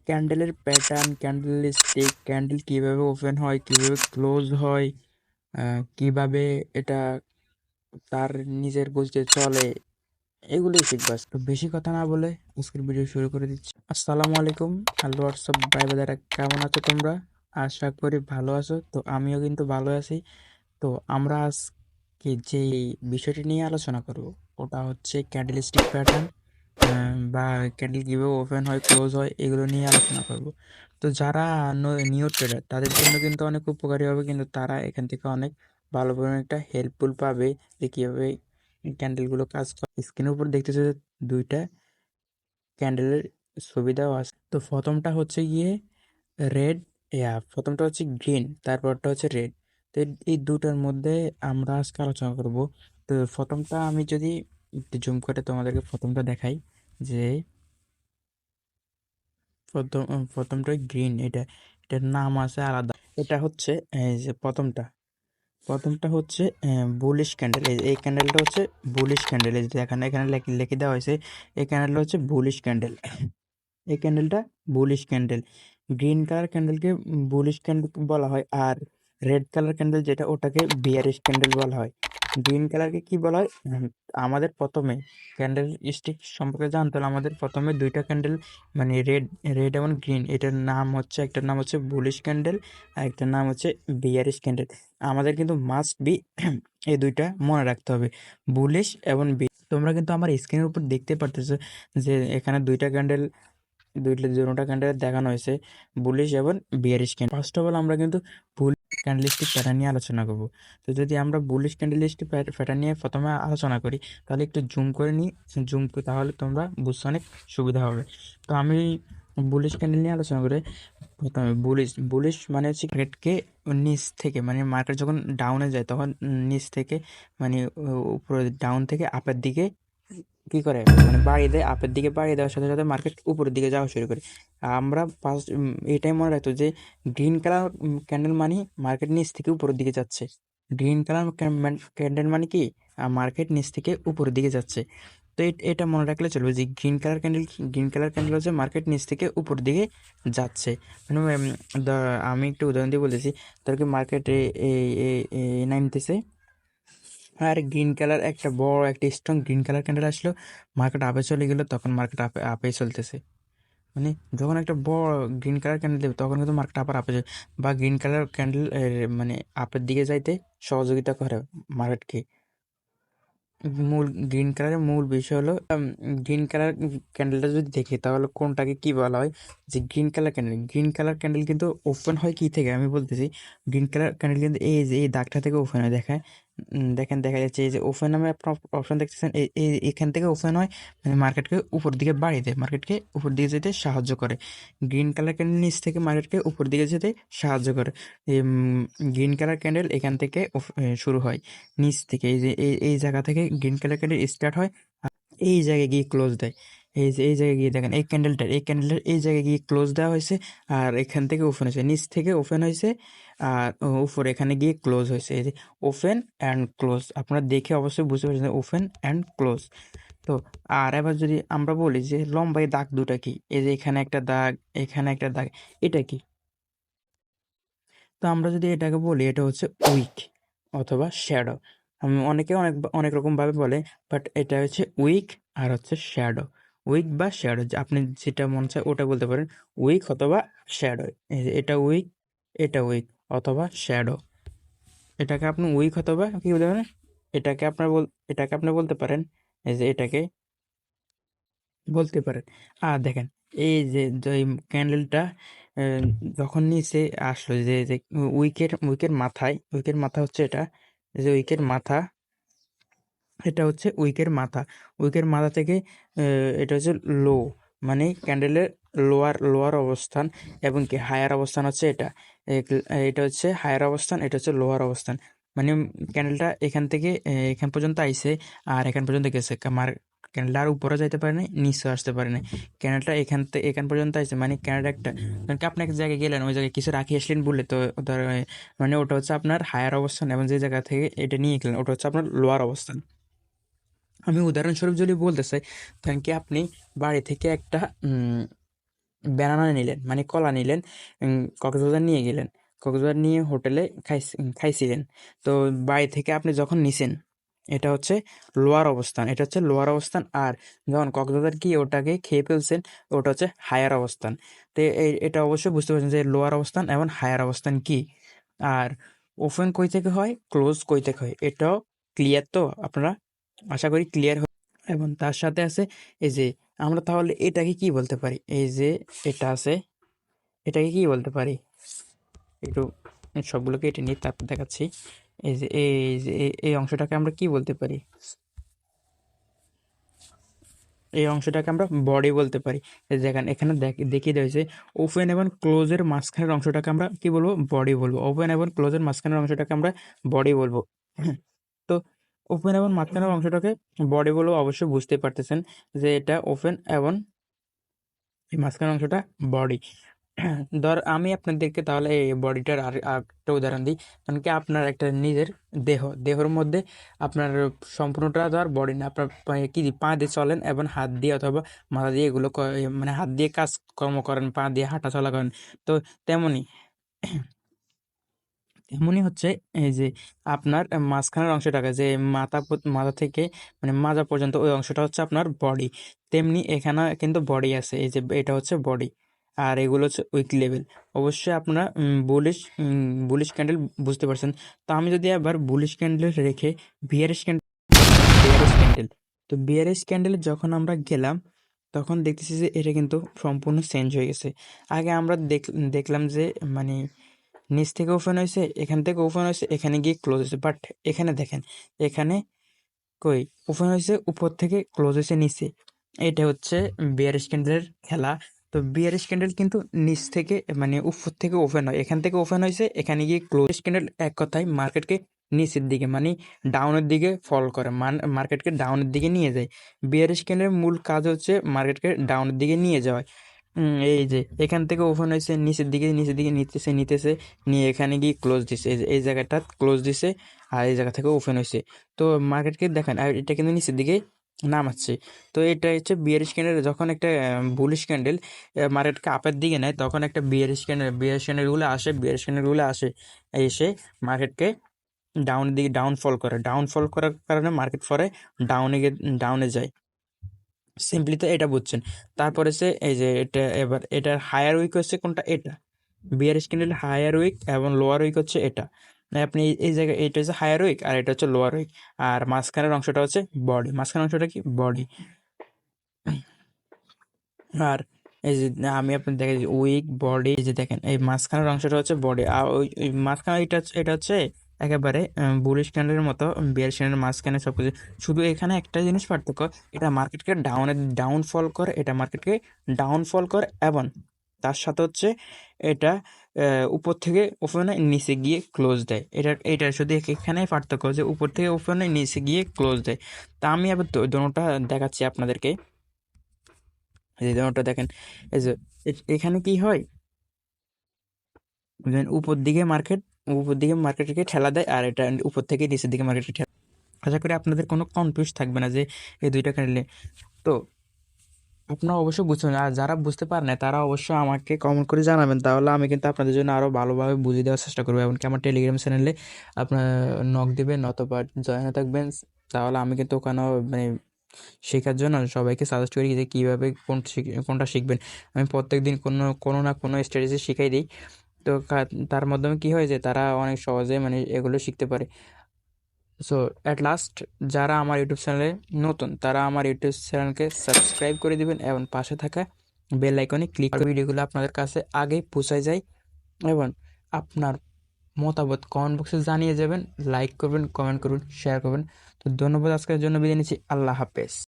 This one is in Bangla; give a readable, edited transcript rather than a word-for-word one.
ক্যান্ডেলের প্যাটার্ন, ক্যান্ডেল স্টিক, ক্যান্ডেল কিভাবে ওপেন হয়, কিভাবে ক্লোজ হয়, কিভাবে এটা তার নিজের গতিতে চলে, এগুলোই শিখবা। তো বেশি কথা না বলে আজকের ভিডিও শুরু করে দিচ্ছি। আসসালামু আলাইকুম, হ্যালো হোয়াটসঅ্যাপ ভাই বোনেরা, কেমন আছো তোমরা? আশা করি ভালো আছো। তো আমিও কিন্তু ভালো আছি। তো আমরা আজকে যে বিষয়টি নিয়ে আলোচনা করব ওটা হচ্ছে ক্যান্ডেল স্টিক প্যাটার্ন, বা ক্যান্ডেল কীভাবে ওপেন হয় ক্লোজ হয় এগুলো নিয়ে আলোচনা করব। তো যারা নিউ ট্রেডার তাদের জন্য কিন্তু অনেক উপকারী হবে, কিন্তু তারা এখান থেকে অনেক ভালো পরিমাণে একটা হেল্পফুল পাবে যে কীভাবে ক্যান্ডেলগুলো কাজ করে। স্ক্রিনের উপর দেখতেছে যে দুইটা ক্যান্ডেলের ছবি দেওয়া আছে। তো প্রথমটা হচ্ছে গিয়ে রেড, প্রথমটা হচ্ছে গ্রিন, তারপরটা হচ্ছে রেড। তো এই দুটার মধ্যে আমরা আজকে আলোচনা করব। তো প্রথমটা আমি যদি একটু জুম করে তোমাদেরকে প্রথমটা দেখাই, যে প্রথমটা গ্রিন, এটার নাম আছে আলাদা। এটা হচ্ছে এই যে প্রথমটা হচ্ছে বুলিশ ক্যান্ডেল। এই ক্যান্ডেলটা হচ্ছে বুলিশ ক্যান্ডেল। এই যে এখানে এখানে লিখে দেওয়া হয়েছে এই ক্যান্ডেলটা হচ্ছে বুলিশ ক্যান্ডেল। এই ক্যান্ডেলটা বুলিশ ক্যান্ডেল। গ্রিন কালার ক্যান্ডেলকে বুলিশ ক্যান্ডেল বলা হয়, আর রেড কালার ক্যান্ডেল যেটা ওটাকে বিয়ারিশ ক্যান্ডেল বলা হয়। গ্রিন কালারকে কি বলা হয়? আমাদের প্রথমে ক্যান্ডেল স্টিক সম্পর্কে জানতে হলে আমাদের প্রথমে দুইটা ক্যান্ডেল, মানে রেড রেড এবং গ্রিন, এটার নাম হচ্ছে, একটার নাম হচ্ছে বুলিশ ক্যান্ডেল আর একটার নাম হচ্ছে বিয়ারিশ ক্যান্ডেল। আমাদের কিন্তু মাস্ট বি এই দুইটা মনে রাখতে হবে, বুলিশ এবং তোমরা কিন্তু আমার স্ক্রিনের উপর দেখতে পারতেছো যে এখানে দুটোটা ক্যান্ডেল দেখানো হয়েছে, বুলিশ এবং bearish candle. First of all আমরা কিন্তু ক্যান্ডেলিস্টিক প্যাটার্ন নিয়ে আলোচনা করব। তো যদি আমরা বুলিশ ক্যান্ডেলিস্টিক প্যাটার্ন নিয়ে প্রথমে আলোচনা করি, তাহলে একটু জুম করে নিই, তাহলে তোমরা বুঝতে অনেক সুবিধা হবে। তো আমি বুলিশ ক্যান্ডেল নিয়ে আলোচনা করে প্রথমে বুলিশ মানে হচ্ছে মার্কেটকে নিচ থেকে, মানে মার্কেট যখন ডাউনে যায় তখন নিচ থেকে, মানে উপরে ডাউন থেকে আপের দিকে কি করে, মানে বাড়িয়ে দেয়, আপের দিকে বাড়িয়ে দেওয়ার সাথে সাথে মার্কেট উপরের দিকে যাওয়া শুরু করে। আমরা ফার্স্ট এটাই মনে রাখতো যে গ্রিন কালার ক্যান্ডেল মানে মার্কেট নিচ থেকে উপরের দিকে যাচ্ছে। গ্রিন কালার ক্যান্ডেল মানে কি, মার্কেট নিচ থেকে উপরের দিকে যাচ্ছে। তো এটা মনে রাখলে চলবে যে গ্রিন কালার ক্যান্ডেল হচ্ছে মার্কেট নিচ থেকে উপর দিকে যাচ্ছে। মানে আমি একটু উদাহরণ দিয়ে বলেছি, ধর কি মার্কেট নামতেছে, আর গ্রিন কালার একটা বড় একটা স্ট্রং গ্রিন কালার ক্যান্ডেল আসলো, মার্কেট আপে চলে গেল, তখন মার্কেট আপে চলতেছে। মানে যখন একটা বড় গ্রিন কালার ক্যান্ডেল দেবে তখন কিন্তু মার্কেট আবার আপে যাবে, বা গ্রিন কালার ক্যান্ডেল মানে আপের দিকে যাইতে সহযোগিতা করে মার্কেটকে। গ্রিন কালারের মূল বিষয় হলো, গ্রিন কালার ক্যান্ডেলটা যদি দেখি তাহলে কোনটাকে কি বলা হয়, যে গ্রিন কালার ক্যান্ডেল কিন্তু ওপেন হয় কি থেকে আমি বলতেছি। গ্রিন কালার ক্যান্ডেল কিন্তু এই যে এই দাগটা থেকে ওপেন হয়, দেখায়, দেখেন দেখা যাচ্ছে এই যে ওপেন নামে আপনার অপশন দেখতেছেন, এখান থেকে ওপেন হয়, মানে মার্কেটকে উপর দিকে বাড়িয়ে দেয়, মার্কেটকে উপর দিকে যেতে সাহায্য করে। গ্রিন কালার ক্যান্ডেল নিচ থেকে মার্কেটকে উপর দিকে যেতে সাহায্য করে। গ্রিন কালার ক্যান্ডেল এখান থেকে শুরু হয় নিচ থেকে, এই যে এই জায়গা থেকে গ্রিন কালার ক্যান্ডেল স্টার্ট হয়, আর এই জায়গায় গিয়ে ক্লোজ দেয়। এই যে এই জায়গায় গিয়ে দেখেন এই ক্যান্ডেলটার এই জায়গায় গিয়ে ক্লোজ দেওয়া হয়েছে, আর এখান থেকে ওপেন হয়েছে, নিচ থেকে ওপেন হয়েছে, আর উপরে এখানে গিয়ে ক্লোজ হয়েছে। এই যে ওপেন অ্যান্ড ক্লোজ, আপনারা দেখে অবশ্যই বুঝতে পারছেন ওপেন অ্যান্ড ক্লোজ। তো আর এবার যদি আমরা বলি যে লম্বাই দাগ দুটা কি, এই যে এখানে একটা দাগ, এখানে একটা দাগ, এটা কি? তো আমরা যদি এটাকে বলি, এটা হচ্ছে উইক অথবা শ্যাডো। অনেকে অনেক অনেক রকমভাবে বলে, বাট এটা হচ্ছে উইক আর হচ্ছে শ্যাডো। উইক বা শ্যাডো, আপনি যেটা মন চায় ওটা বলতে পারেন, উইক অথবা শ্যাডো। এটা উইক, এটা উইক অথবা শ্যাডো। এটাকে আপনি উইক অথবা কি বলতে পারেন, এটাকে আপনি বলতে পারেন, এই যে এটাকে বলতে পারেন। আর দেখেন এই যে ক্যান্ডেলটা যখন নিচে আসলো, যে যে উইকের মাথা হচ্ছে এটা, এই যে উইকের মাথা, এটা হচ্ছে উইকের মাথা থেকে এটা হচ্ছে লো, মানে ক্যান্ডেলের লোয়ার অবস্থান, এবং কি হায়ার অবস্থান হচ্ছে এটা। এটা হচ্ছে হায়ার অবস্থান, এটা হচ্ছে লোয়ার অবস্থান। মানে ক্যান্ডেলটা এখান থেকে এখান পর্যন্ত আইছে, আর এখান পর্যন্ত গেছে, ক্যান্ডেলটা আর উপরে যাইতে পারে নাই, নিচে আসতে পারে নাই। ক্যান্ডেলটা এখান পর্যন্ত আইছে, মানে ক্যান্ডেলটা একটা, কারণ কি আপনি এক জায়গায় গেলেন, ওই জায়গায় কিছু রাখি আসলেন বলে, তো ধর মানে ওটা হচ্ছে আপনার হায়ার অবস্থান, এবং যে জায়গা থেকে এটা নিয়ে গেলেন ওটা হচ্ছে আপনার লোয়ার অবস্থান। আমি উদাহরণস্বরূপ যদি বলতে চাই, কারণ কি আপনি বাড়ি থেকে একটা ব্যানানা নিলেন মানে কলা নিলেন, কক্সবাজার নিয়ে গেলেন, কক্সবাজার নিয়ে হোটেলে খাইছিলেন। তো বাড়ি থেকে আপনি যখন নিছেন, এটা হচ্ছে লোয়ার অবস্থান, এটা হচ্ছে লোয়ার অবস্থান। আর যখন কক্সবাজার গিয়ে ওটাকে খেয়ে ফেলছেন, ওটা হচ্ছে হায়ার অবস্থান। তো এটা অবশ্যই বুঝতে পারছেন যে লোয়ার অবস্থান এবং হায়ার অবস্থান কি। আর ওপেন কই থেকে হয়, ক্লোজ কই থেকে হয়, এটাও ক্লিয়ার তো আপনারা, আশা করি ক্লিয়ার। এবং তার সাথে আছে এই যে, আমরা তাহলে এটাকে কি বলতে পারি, এই যে এটা আছে, এটাকে কি বলতে পারি, একটু সবগুলোকে এটা নিয়ে তারপর দেখাচ্ছি। এই অংশটাকে আমরা কি বলতে পারি, এই অংশটাকে আমরা বডি বলতে পারি। এই যেখানে এখানে দেখিয়ে দেওয়া হয়েছে ওপেন এবং ক্লোজের মাঝখানের অংশটাকে আমরা কি বলবো, বডি বলবো। ওপেন এবং ক্লোজের মাঝখানের অংশটাকে আমরা বডি বলবো। তো ওপেন এবং মাঝখানের অংশটাকে বডি বলবো, অবশ্যই বুঝতে পারতেছেন যে এটা ওপেন এবং এই মাঝখানের অংশটা বডি। আমি আপনাদেরকে তাহলে এই বডিটার একটা উদাহরণ দিই। কারণ কি আপনার একটা নিজের দেহের মধ্যে আপনার সম্পূর্ণটা তো আর বডি না, আপনার কি পা দিয়ে চলেন এবং হাত দিয়ে অথবা মাথা দিয়ে এগুলো মানে হাত দিয়ে কাজকর্ম করেন, পা দিয়ে হাঁটা চলা করেন। তো তেমনই এমনই হচ্ছে এই যে আপনার মাঝখানের অংশটাকে, যে মাথা থেকে মানে মাজা পর্যন্ত ওই অংশটা হচ্ছে আপনার বডি। তেমনি এখানে কিন্তু বডি আছে, এই যে এটা হচ্ছে বডি, আর এগুলো হচ্ছে উইক লেভেল। অবশ্যই আপনারা বুলিশ ক্যান্ডেল বুঝতে পারছেন। তো আমি যদি আবার বুলিশ ক্যান্ডেল রেখে বিয়ারিশ ক্যান্ডেল, বিয়ারিশ ক্যান্ডেল, তো বিয়ারিশ ক্যান্ডেলে যখন আমরা গেলাম, তখন দেখতেছি যে এটা কিন্তু সম্পূর্ণ চেঞ্জ হয়ে গেছে। আগে আমরা দেখলাম যে মানে নিচ থেকে ওপেন হয়েছে, এখান থেকে ওপেন হয়েছে, এখানে গিয়ে ক্লোজ হয়েছে। বাট এখানে দেখেন, এখানে কই ওপেন হয়েছে উপর থেকে, ক্লোজ হয়েছে নিচে। এটা হচ্ছে বিয়ারিশ ক্যান্ডেলের খেলা। তো বিয়ারিশ ক্যান্ডেল কিন্তু নিচ থেকে মানে উপর থেকে ওপেন হয়, এখান থেকে ওপেন হয়েছে, এখানে গিয়ে ক্লোজ ক্যান্ডেল। এক কথায় মার্কেটকে নিচের দিকে মানে ডাউনের দিকে ফল করে, মার্কেটকে ডাউনের দিকে নিয়ে যায়। বিয়ারিশ ক্যান্ডেলের মূল কাজ হচ্ছে মার্কেটকে ডাউনের দিকে নিয়ে যাওয়া। এই যে এখান থেকে ওপেন হয়েছে, নিচের দিকে নিতেছে, নিয়ে এখানে গিয়ে ক্লোজ দিছে, এই জায়গাটা ক্লোজ দিছে, আর এই জায়গা থেকে ওপেন হয়েছে। তো মার্কেটকে দেখেন, আর এটা কিন্তু নিচের দিকে নামাচ্ছে। তো এটা হচ্ছে বিয়ারিশ ক্যান্ডেল। যখন একটা বুলিশ ক্যান্ডেল মার্কেটকে আপের দিকে নেয়, তখন একটা বিয়ারিশ ক্যান্ডেলগুলো আসে, এসে মার্কেটকে ডাউনের দিকে ডাউনফল করার কারণে মার্কেট পরে ডাউনে যায়। সিম্পলি তো এটা বুঝছেন। তারপরে সে এই যে এটা, এবার এটার হায়ার উইক হচ্ছে কোনটা, এটা বিয়ার ক্যান্ডেল হায়ার উইক এবং লোয়ার উইক হচ্ছে এটা। মানে আপনি এই জায়গায়, এটা হচ্ছে হায়ার উইক আর এটা হচ্ছে লোয়ার উইক। আর মাঝখানের অংশটা হচ্ছে বডি, মাঝখানের অংশটা কি বডি। আর এই যে আমি আপনার দেখেন উইক বডি, এই যে দেখেন এই মাঝখানের অংশটা হচ্ছে বডি, আর ওই মাঝখানে এটা হচ্ছে একেবারে বুলিশ ক্যান্ডেলের মতো বিয়ার ক্যান্ডেলের মাঝখানে সবকিছু। শুধু এখানে একটা জিনিস পার্থক্য, এটা মার্কেটকে ডাউনফল করে, এটা মার্কেটকে ডাউনফল করে এবং তার সাথে হচ্ছে এটা উপর থেকে ওপেনে নিচে গিয়ে ক্লোজ দেয়। এটা শুধু এখানেই পার্থক্য যে উপর থেকে ওপেনে নিচে গিয়ে ক্লোজ দেয়। তা আমি আবার দোনোটা দেখাচ্ছি আপনাদেরকে। এই যেমনটা দেখেন, এই যে এখানে কি হয়, উপর দিকে মার্কেটকে ঠেলা দেয়, আর এটা উপর থেকে নিচের দিকে মার্কেটকে ঠেলা। আশা করি আপনাদের কোনো কনফিউজ থাকবে না যে এই দুইটা ক্যান্ডেলে। তো আপনারা অবশ্যই বুঝতে পারেন, আর যারা বুঝতে পারেন না তারা অবশ্যই আমাকে কমেন্ট করে জানাবেন, তাহলে আমি কিন্তু আপনাদের জন্য আরও ভালোভাবে বুঝিয়ে দেওয়ার চেষ্টা করবো। এমনকি আমার টেলিগ্রাম চ্যানেলে আপনার নক দেবেন অথবা জয়েন থাকবেন, তাহলে আমি কিন্তু ওখানেও মানে শেখার জন্য সবাইকে সাজেস্ট করি যে কীভাবে কোনটা শিখবেন। আমি প্রত্যেক দিন কোনো না কোনো স্ট্র্যাটেজি শিখাই দিই। তো তার মাধ্যমে কী হয় যে তারা অনেক সহজে মানে এগুলো শিখতে পারে। সো অ্যাট লাস্ট, যারা আমার ইউটিউব চ্যানেলে নতুন, তারা আমার ইউটিউব চ্যানেলকে সাবস্ক্রাইব করে দিবেন এবং পাশে থাকা বেল আইকনে ক্লিক করে ভিডিওগুলো আপনাদের কাছে আগেই পৌঁছায় যায়। এবং আপনার মতামত কমেন্ট বক্সে জানিয়ে যাবেন, লাইক করবেন, কমেন্ট করুন, শেয়ার করবেন। তো ধন্যবাদ, আজকের জন্য বিদায় নিচ্ছি। আল্লাহ হাফেজ।